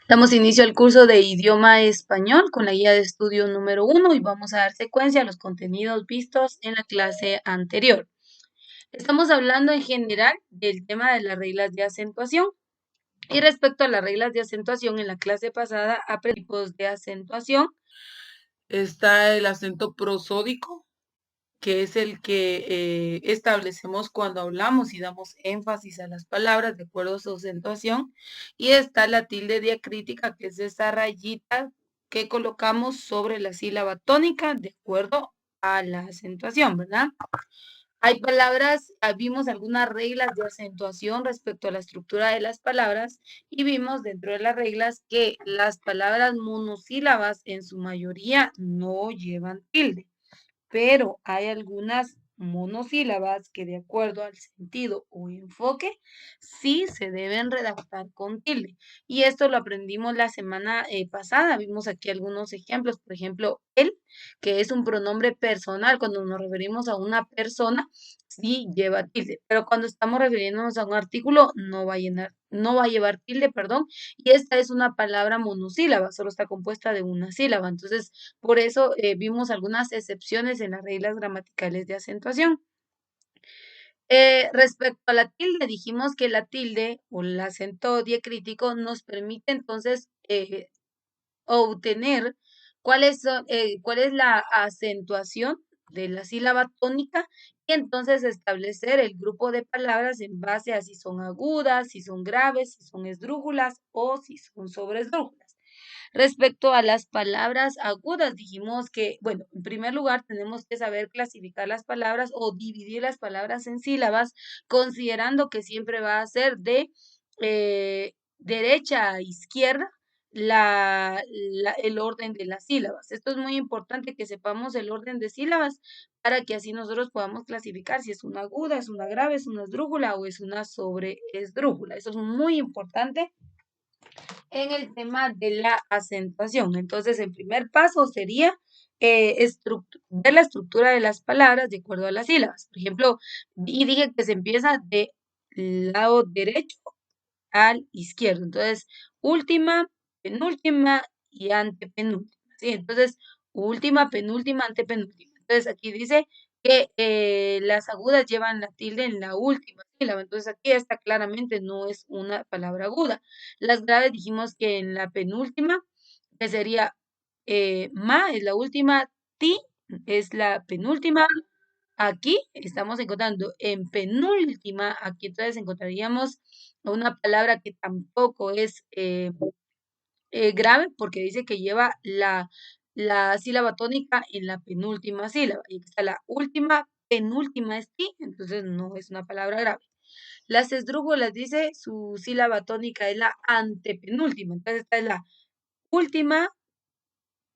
Damos inicio al curso de idioma español con la guía de estudio número 1 y vamos a dar secuencia a los contenidos vistos en la clase anterior. Estamos hablando en general del tema de las reglas de acentuación. Y respecto a las reglas de acentuación, en la clase pasada aprendimos de acentuación. Está el acento prosódico, que es el que establecemos cuando hablamos y damos énfasis a las palabras de acuerdo a su acentuación. Y está la tilde diacrítica, que es esa rayita que colocamos sobre la sílaba tónica de acuerdo a la acentuación, ¿verdad? Hay palabras, vimos algunas reglas de acentuación respecto a la estructura de las palabras y vimos dentro de las reglas que las palabras monosílabas en su mayoría no llevan tilde, pero hay algunas monosílabas que de acuerdo al sentido o enfoque sí se deben redactar con tilde. Y esto lo aprendimos la semana pasada. Vimos aquí algunos ejemplos. Por ejemplo, él, que es un pronombre personal. Cuando nos referimos a una persona, sí lleva tilde. Pero cuando estamos refiriéndonos a un artículo, no va a llevar tilde, perdón. Y esta es una palabra monosílaba, solo está compuesta de una sílaba. Entonces, por eso vimos algunas excepciones en las reglas gramaticales de acentuación. Respecto a la tilde, dijimos que la tilde o el acento diacrítico nos permite entonces obtener cuál es la acentuación de la sílaba tónica y entonces establecer el grupo de palabras en base a si son agudas, si son graves, si son esdrújulas o si son sobresdrújulas. Respecto a las palabras agudas, dijimos que, bueno, en primer lugar tenemos que saber clasificar las palabras o dividir las palabras en sílabas, considerando que siempre va a ser de derecha a izquierda el orden de las sílabas. Esto es muy importante que sepamos el orden de sílabas para que así nosotros podamos clasificar si es una aguda, es una grave, es una esdrújula o es una sobreesdrújula. Eso es muy importante en el tema de la acentuación. Entonces, el primer paso sería ver la estructura de las palabras de acuerdo a las sílabas. Por ejemplo, y dije que se empieza de lado derecho al izquierdo. Entonces, última, penúltima y antepenúltima. ¿Sí? Entonces, última, penúltima, antepenúltima. Entonces, aquí dice que las agudas llevan la tilde en la última sílaba. Entonces, aquí esta claramente no es una palabra aguda. Las graves dijimos que en la penúltima, que sería ma es la última, ti es la penúltima. Aquí estamos encontrando en penúltima, aquí entonces encontraríamos una palabra que tampoco es grave porque dice que lleva la sílaba tónica en la penúltima sílaba. Y aquí está la última, penúltima es ti, entonces no es una palabra grave. Las esdrújulas dice su sílaba tónica es la antepenúltima, entonces esta es la última,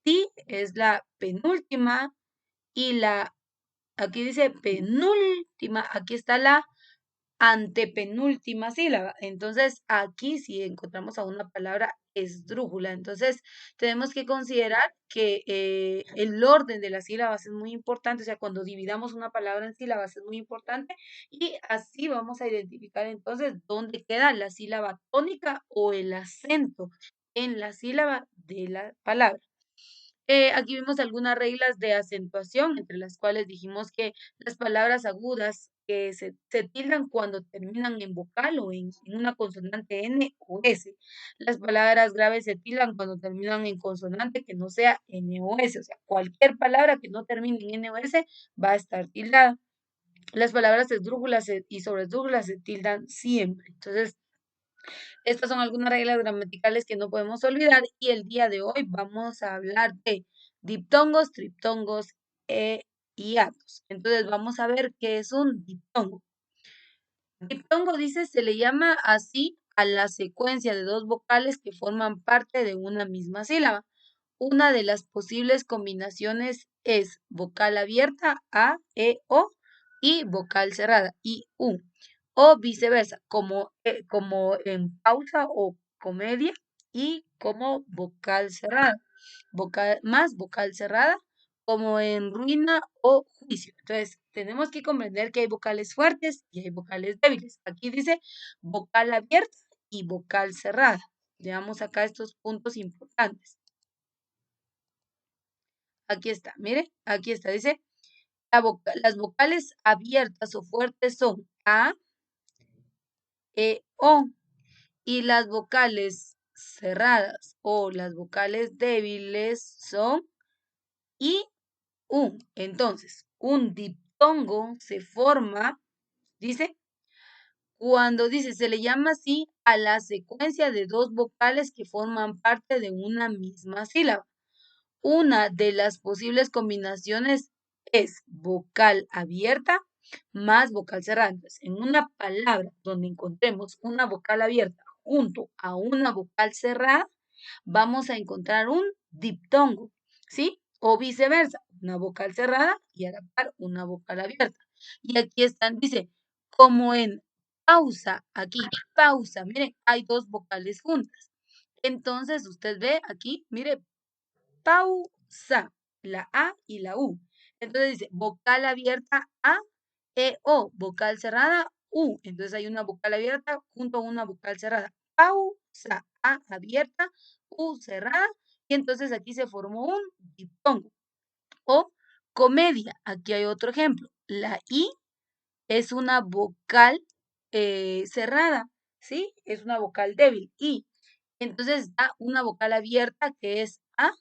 ti es la penúltima y aquí dice penúltima, aquí está la antepenúltima sílaba. Entonces, aquí sí encontramos a una palabra esdrújula. Entonces, tenemos que considerar que el orden de las sílabas es muy importante. O sea, cuando dividamos una palabra en sílabas es muy importante. Y así vamos a identificar entonces dónde queda la sílaba tónica o el acento en la sílaba de la palabra. Aquí vimos algunas reglas de acentuación, entre las cuales dijimos que las palabras agudas que se tildan cuando terminan en vocal o en una consonante N o S. Las palabras graves se tildan cuando terminan en consonante que no sea N o S. O sea, cualquier palabra que no termine en N o S va a estar tildada. Las palabras esdrújulas y sobresdrújulas se tildan siempre. Entonces, estas son algunas reglas gramaticales que no podemos olvidar y el día de hoy vamos a hablar de diptongos, triptongos y hiatos. Entonces vamos a ver qué es un diptongo. Diptongo dice se le llama así a la secuencia de dos vocales que forman parte de una misma sílaba. Una de las posibles combinaciones es vocal abierta, A, E, O, y vocal cerrada, I, U, o viceversa, como en pausa o comedia, y como vocal cerrada, más vocal cerrada, como en ruina o juicio. Entonces, tenemos que comprender que hay vocales fuertes y hay vocales débiles. Aquí dice vocal abierta y vocal cerrada. Veamos acá estos puntos importantes. Aquí está, mire, aquí está, dice, las vocales abiertas o fuertes son A, E, O, y las vocales cerradas o las vocales débiles son I, U. Entonces, un diptongo se forma, dice, cuando dice, se le llama así a la secuencia de dos vocales que forman parte de una misma sílaba. Una de las posibles combinaciones es vocal abierta más vocal cerrada. Entonces, en una palabra donde encontremos una vocal abierta junto a una vocal cerrada, vamos a encontrar un diptongo, ¿sí? O viceversa, una vocal cerrada y a la par una vocal abierta. Y aquí están, dice, como en pausa, aquí, pausa, miren, hay dos vocales juntas. Entonces, usted ve aquí, mire, pausa, la A y la U. Entonces dice vocal abierta A, E, O, vocal cerrada U. Entonces hay una vocal abierta junto a una vocal cerrada. Pausa, A abierta, U cerrada. Y entonces aquí se formó un diptongo. O comedia. Aquí hay otro ejemplo. La I es una vocal cerrada, ¿sí? Es una vocal débil. Y entonces da una vocal abierta que es A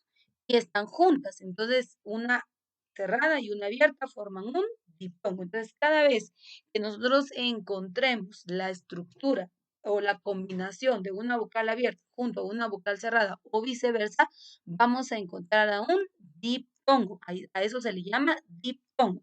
y están juntas. Entonces, una cerrada y una abierta forman un diptongo. Entonces, cada vez que nosotros encontremos la estructura o la combinación de una vocal abierta junto a una vocal cerrada o viceversa, vamos a encontrar a un diptongo. A eso se le llama diptongo.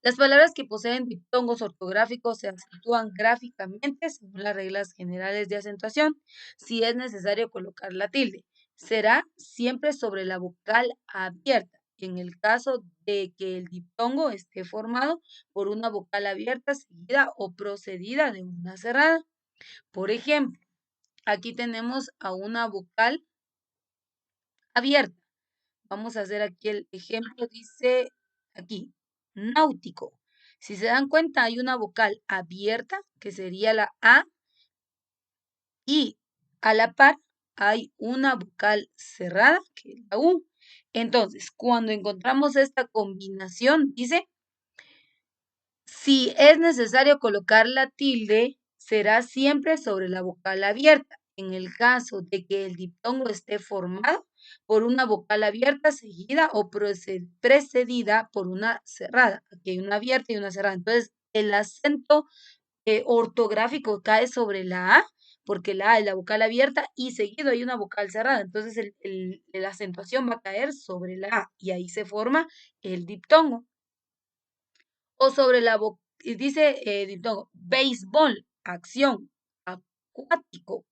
Las palabras que poseen diptongos ortográficos se acentúan gráficamente según las reglas generales de acentuación. Si es necesario colocar la tilde, será siempre sobre la vocal abierta. En el caso de que el diptongo esté formado por una vocal abierta seguida o procedida de una cerrada. Por ejemplo, aquí tenemos a una vocal abierta. Vamos a hacer aquí el ejemplo, dice aquí, náutico. Si se dan cuenta, hay una vocal abierta, que sería la A, y a la par hay una vocal cerrada, que es la U. Entonces, cuando encontramos esta combinación, dice, si es necesario colocar la tilde, será siempre sobre la vocal abierta. En el caso de que el diptongo esté formado por una vocal abierta seguida o precedida por una cerrada. Aquí hay una abierta y una cerrada. Entonces, el acento ortográfico cae sobre la A, porque la A es la vocal abierta y seguido hay una vocal cerrada. Entonces, la acentuación va a caer sobre la A y ahí se forma el diptongo o sobre la boca, dice diptongo, béisbol, acción, acuático.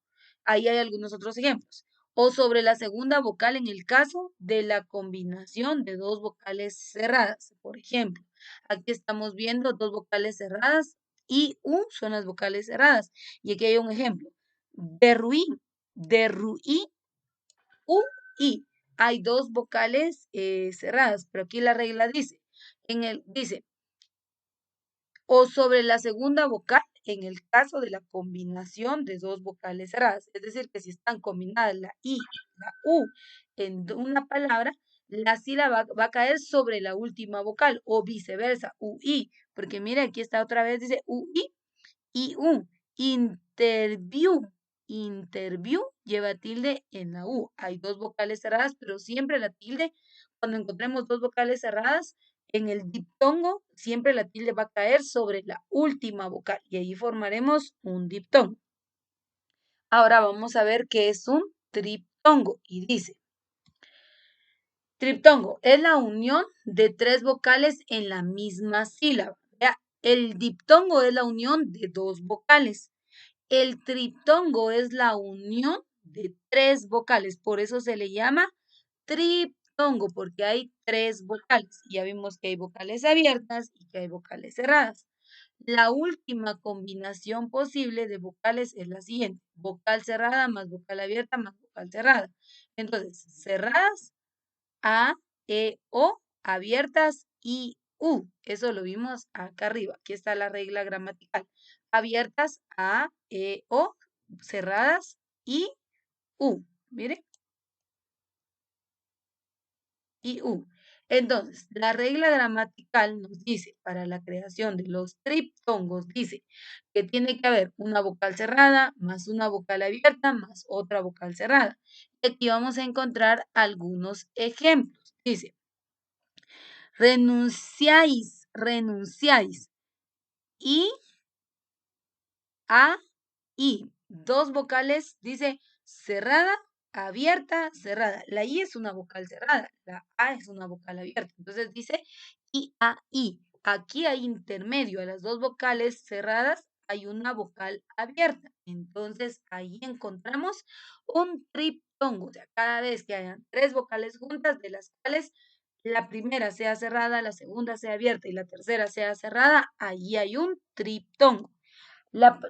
Ahí hay algunos otros ejemplos. O sobre la segunda vocal en el caso de la combinación de dos vocales cerradas. Por ejemplo, aquí estamos viendo dos vocales cerradas y U son las vocales cerradas. Y aquí hay un ejemplo. Derruí, derruí, U, I. Hay dos vocales cerradas, pero aquí la regla dice, dice, o sobre la segunda vocal en el caso de la combinación de dos vocales cerradas. Es decir, que si están combinadas la I y la U en una palabra, la sílaba va a caer sobre la última vocal o viceversa, UI, porque mire, aquí está otra vez, dice UI y U. Interview, interview lleva tilde en la U. Hay dos vocales cerradas, pero siempre la tilde, cuando encontremos dos vocales cerradas, en el diptongo siempre la tilde va a caer sobre la última vocal y ahí formaremos un diptongo. Ahora vamos a ver qué es un triptongo y dice, triptongo es la unión de tres vocales en la misma sílaba. Vea, el diptongo es la unión de dos vocales. El triptongo es la unión de tres vocales, por eso se le llama triptongo, porque hay tres vocales. Ya vimos que hay vocales abiertas y que hay vocales cerradas. La última combinación posible de vocales es la siguiente: vocal cerrada más vocal abierta más vocal cerrada. Entonces, cerradas, A, E, O, abiertas, I, U. Eso lo vimos acá arriba. Aquí está la regla gramatical. Abiertas, A, E, O, cerradas, I, U. Mire, I, U. Entonces, la regla gramatical nos dice, para la creación de los triptongos, dice que tiene que haber una vocal cerrada, más una vocal abierta, más otra vocal cerrada. Y aquí vamos a encontrar algunos ejemplos. Dice, renunciáis, renunciáis. I, A, I. Dos vocales, dice cerrada, abierta, cerrada. La I es una vocal cerrada, la A es una vocal abierta. Entonces dice I, A, I. Aquí hay intermedio a las dos vocales cerradas, hay una vocal abierta. Entonces ahí encontramos un triptongo. O sea, cada vez que hayan tres vocales juntas, de las cuales la primera sea cerrada, la segunda sea abierta y la tercera sea cerrada, ahí hay un triptongo.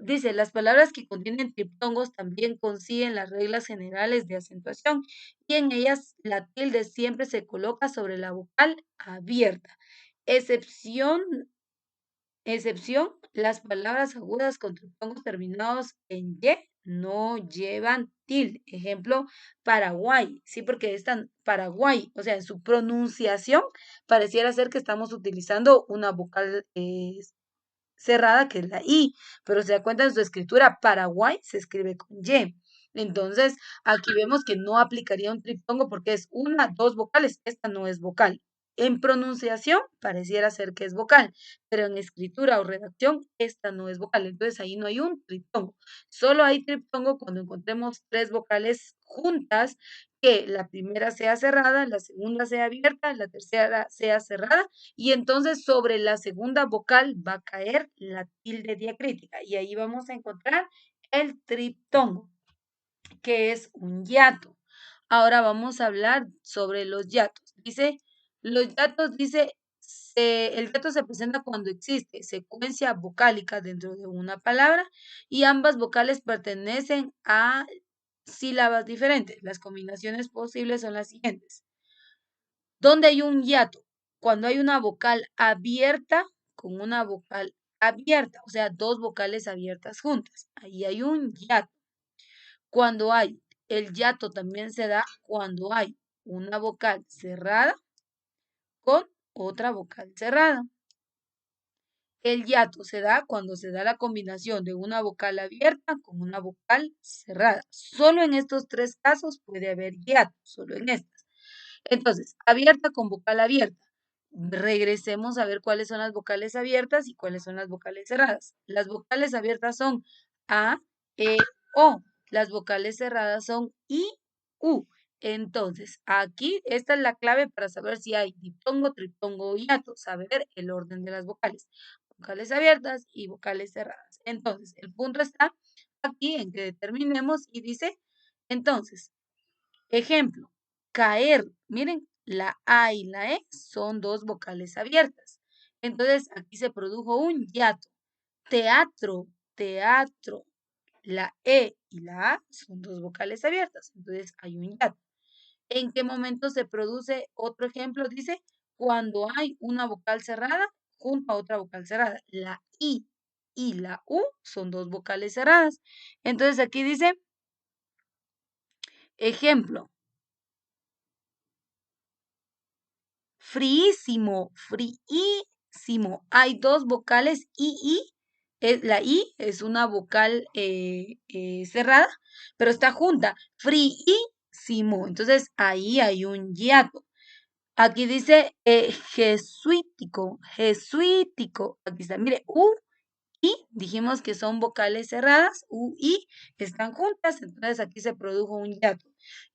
Dice, las palabras que contienen triptongos también consiguen las reglas generales de acentuación y en ellas la tilde siempre se coloca sobre la vocal abierta. Excepción, excepción, las palabras agudas con triptongos terminados en Y no llevan tilde. Ejemplo, Paraguay, sí, porque están Paraguay, o sea, en su pronunciación pareciera ser que estamos utilizando una vocal cerrada, que es la I, pero se da cuenta en su escritura, Paraguay se escribe con Y. Entonces, aquí vemos que no aplicaría un triptongo porque es una, dos vocales, esta no es vocal. En pronunciación pareciera ser que es vocal, pero en escritura o redacción esta no es vocal, entonces ahí no hay un triptongo. Solo hay triptongo cuando encontremos tres vocales juntas, que la primera sea cerrada, la segunda sea abierta, la tercera sea cerrada y entonces sobre la segunda vocal va a caer la tilde diacrítica y ahí vamos a encontrar el triptongo, que es un hiato. Ahora vamos a hablar sobre los hiatos. Dice, los hiatos dice, el hiato se presenta cuando existe secuencia vocálica dentro de una palabra y ambas vocales pertenecen a sílabas diferentes. Las combinaciones posibles son las siguientes. ¿Dónde hay un hiato? Cuando hay una vocal abierta con una vocal abierta, o sea, dos vocales abiertas juntas. Ahí hay un hiato. Cuando hay, el hiato también se da cuando hay una vocal cerrada con otra vocal cerrada. El hiato se da cuando se da la combinación de una vocal abierta con una vocal cerrada. Solo en estos tres casos puede haber hiato, solo en estos. Entonces, abierta con vocal abierta. Regresemos a ver cuáles son las vocales abiertas y cuáles son las vocales cerradas. Las vocales abiertas son A, E, O. Las vocales cerradas son I, U. Entonces, aquí esta es la clave para saber si hay diptongo, triptongo o hiato, saber el orden de las vocales. Vocales abiertas y vocales cerradas. Entonces, el punto está aquí en que determinemos y dice, entonces, ejemplo, caer. Miren, la A y la E son dos vocales abiertas. Entonces, aquí se produjo un hiato. Teatro, teatro. La E y la A son dos vocales abiertas. Entonces, hay un hiato. ¿En qué momento se produce otro ejemplo? Dice, cuando hay una vocal cerrada junto a otra vocal cerrada. La I y la U son dos vocales cerradas. Entonces, aquí dice, ejemplo, fríísimo, fríísimo. Hay dos vocales I. La I es una vocal cerrada, pero está junta. Fríísimo. Entonces ahí hay un hiato. Aquí dice jesuítico, jesuítico. Aquí está, mire, U, I, dijimos que son vocales cerradas, U, I, están juntas, entonces aquí se produjo un hiato.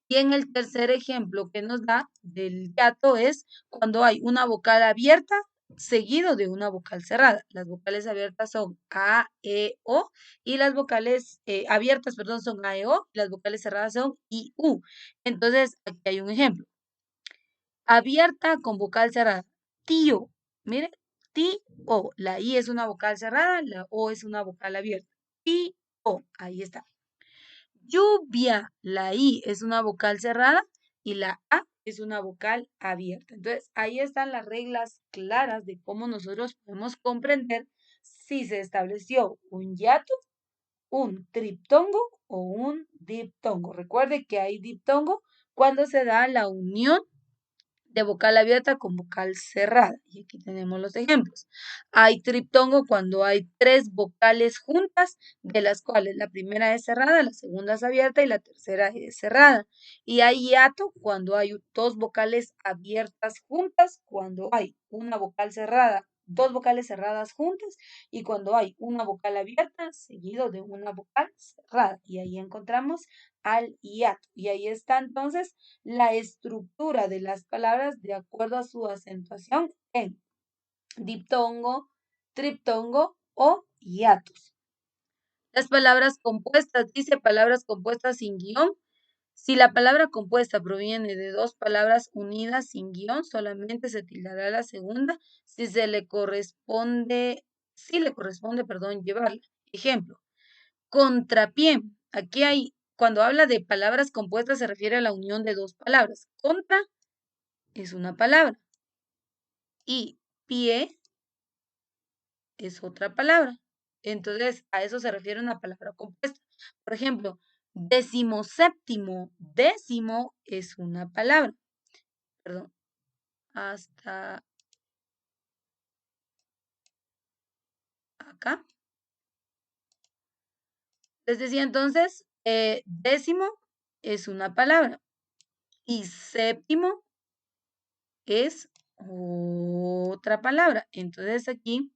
Y en el tercer ejemplo que nos da del hiato es cuando hay una vocal abierta seguido de una vocal cerrada. Las vocales abiertas son A, E, O y las vocales abiertas, perdón, son A, E, O y las vocales cerradas son I, U. Entonces, aquí hay un ejemplo. Abierta con vocal cerrada. Tío, mire, tío. La I es una vocal cerrada, la O es una vocal abierta. Tío, ahí está. Lluvia, la I es una vocal cerrada y la A es una vocal abierta. Entonces, ahí están las reglas claras de cómo nosotros podemos comprender si se estableció un hiato un triptongo o un diptongo. Recuerde que hay diptongo cuando se da la unión de vocal abierta con vocal cerrada. Y aquí tenemos los ejemplos. Hay triptongo cuando hay tres vocales juntas, de las cuales la primera es cerrada, la segunda es abierta y la tercera es cerrada. Y hay hiato cuando hay dos vocales abiertas juntas, cuando hay una vocal cerrada, dos vocales cerradas juntas y cuando hay una vocal abierta seguido de una vocal cerrada. Y ahí encontramos al hiato. Y ahí está entonces la estructura de las palabras de acuerdo a su acentuación en diptongo, triptongo o hiatus. Las palabras compuestas, dice palabras compuestas sin guión. Si la palabra compuesta proviene de dos palabras unidas sin guión, solamente se tildará la segunda si le corresponde, llevarla. Ejemplo, contrapié. Aquí hay, cuando habla de palabras compuestas, se refiere a la unión de dos palabras. Contra es una palabra y pie es otra palabra. Entonces, a eso se refiere una palabra compuesta. Por ejemplo, decimoséptimo. Décimo es una palabra. Perdón. Hasta acá. Les decía entonces, décimo es una palabra y séptimo es otra palabra. Entonces aquí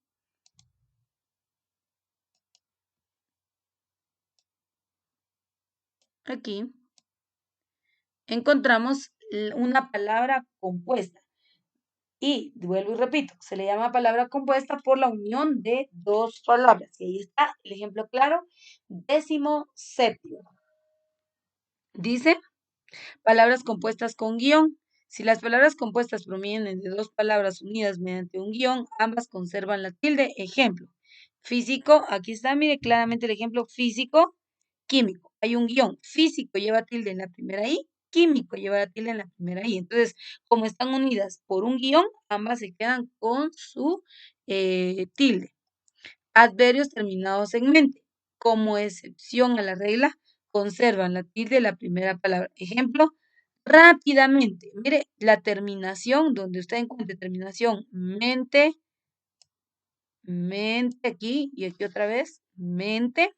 encontramos una palabra compuesta. Y vuelvo y repito, se le llama palabra compuesta por la unión de dos palabras. Y ahí está el ejemplo claro, décimo séptimo. Dice, palabras compuestas con guión. Si las palabras compuestas provienen de dos palabras unidas mediante un guión, ambas conservan la tilde. Ejemplo, físico, aquí está, mire claramente el ejemplo físico, químico. Hay un guión, físico lleva tilde en la primera I, químico lleva la tilde en la primera I. Entonces, como están unidas por un guión, ambas se quedan con su tilde. Adverbios terminados en mente. Como excepción a la regla, conservan la tilde de la primera palabra. Ejemplo, rápidamente. Mire, la terminación, donde usted encuentre terminación mente, mente aquí y aquí otra vez, mente.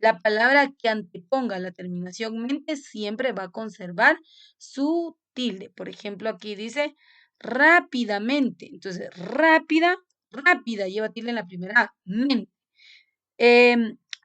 La palabra que anteponga la terminación mente siempre va a conservar su tilde. Por ejemplo, aquí dice rápidamente. Entonces, rápida, rápida lleva tilde en la primera A, mente.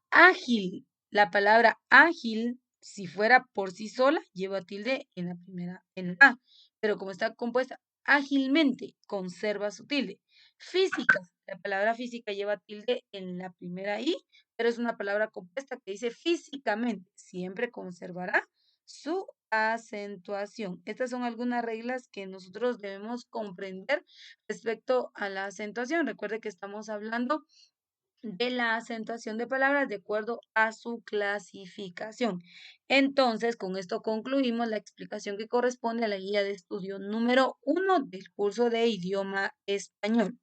Ágil, la palabra ágil, si fuera por sí sola, lleva tilde en la primera, en la A, pero como está compuesta ágilmente, conserva su tilde. Física, la palabra física lleva tilde en la primera I, pero es una palabra compuesta que dice físicamente, siempre conservará su acentuación. Estas son algunas reglas que nosotros debemos comprender respecto a la acentuación. Recuerde que estamos hablando de la acentuación de palabras de acuerdo a su clasificación. Entonces, con esto concluimos la explicación que corresponde a la guía de estudio número 1 del curso de idioma español.